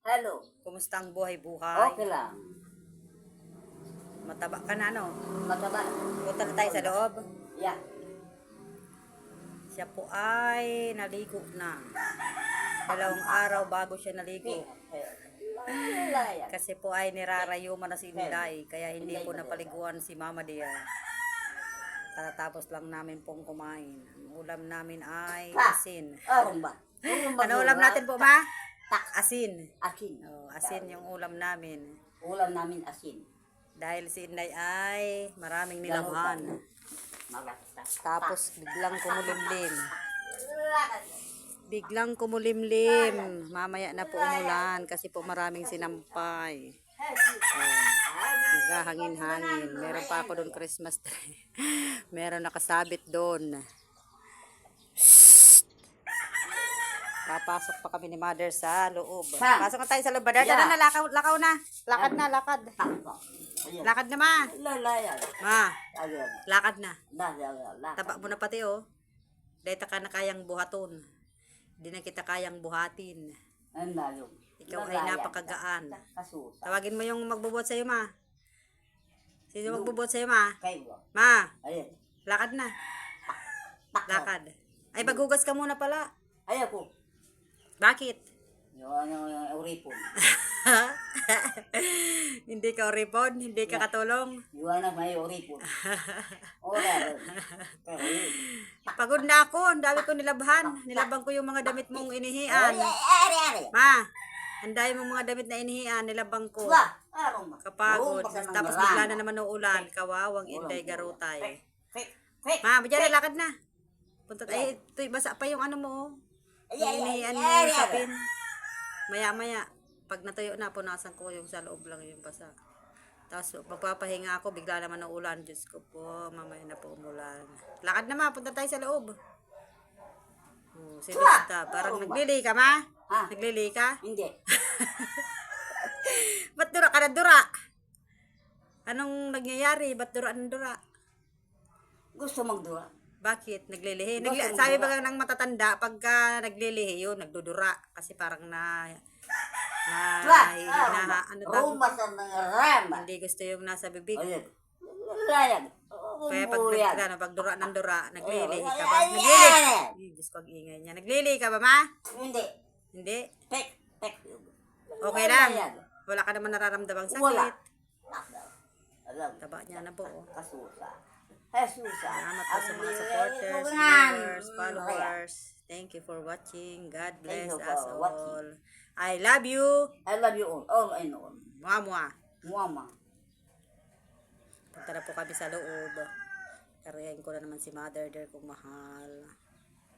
Hello. Kumusta ang buhay-buhay? Okay lang. Mataba ka na, no? Mataba. Punta na tayo sa loob. Yeah. Siya po ay naligo na. 2 araw bago siya naligo. Laya. Kasi po ay nirarayuman na si Inday. Kaya hindi po napaliguan si Mama Dear. Katatapos lang namin pong kumain. Ang ulam namin ay asin. Rumba. Ano ulam natin po, Ma? Asin. Asin. Oh, asin yung ulam namin. Ulam namin asin. Dahil si Inday ay maraming nilaman. Magasta. Tapos biglang kumulimlim. Biglang kumulimlim. Mamaya na po umulan kasi po maraming sinampay. Naghahangin-hangin. Meron pa ako doon Christmas tree. Meron nakasabit doon. Papasok pa kami ni Mother sa loob. Pasok na tayo sa loob. Mother, tara na, lakaw na. Lakad na, lakad. Lakad na, Ma. Laya. Ma, Ayun. lakad na. Laya. Taba mo na pati, oh. Dahil ka na kayang buhaton. Hindi na kita kayang buhatin. Ano? Ikaw ay napakagaan. Kasusa. Tawagin mo yung magbubuhat sa'yo, Ma. Sino magbubuhat sa'yo, Ma? Kayo. Ma, Ayun. lakad na. Lakad. Ay, maghugas ka muna pala. Ayaw po. Bakit? Yung uripon. Hindi ka oripon, hindi ka katulong. Yung may uripon. Ora. Pagod na ako, ang dami ko nilabhan. Nilabhan ko yung mga damit mong inihian. Ari. Ma, ang dami mong mga damit na inihian, nilabhan ko. Kapagod. Tapos bigla na naman uulan. Kawawang Inday Garutay. Ma, diyan lakad na. Punta tayo. Ito, basa pa yung ano mo. Yung inihian mo sapin. Maya-maya. Pag natuyo na, punasan ko yung sa loob lang yung basa. Tapos magpapahinga ako, bigla naman ng ulan. Diyos ko po, mamaya na po umulan. Lakad na, Ma, punta tayo sa loob. Oh, silista. Parang naglili ka, Ma? Naglili ka? Hindi. Ba't dura ka na dura? Anong nangyayari? Ba't dura ng dura? Gusto magdura. Bakit? Naglilihi. Sabi ba ng matatanda, pagka naglilihi yun, nagdudura. Kasi parang ano daw? Hindi gusto yung nasa bibig. Layag. Kaya pag dura ng dura, naglilihi ka ba? Naglilihi. Diyos ko, ang ingay niya. Naglilihi ka ba, Ma? Hindi. Hindi? Tek. Okay lang. Wala ka naman nararamdamang sakit. Wala. Taba niya na po. Oh. Kasusa. Salamat po sa mga supporters, viewers, followers. Thank you for watching. God bless us all. I love you. I love you all and all. Mwah. Mama. Punta na po kami sa loob. Karayan ko na naman si Mother there kung mahal.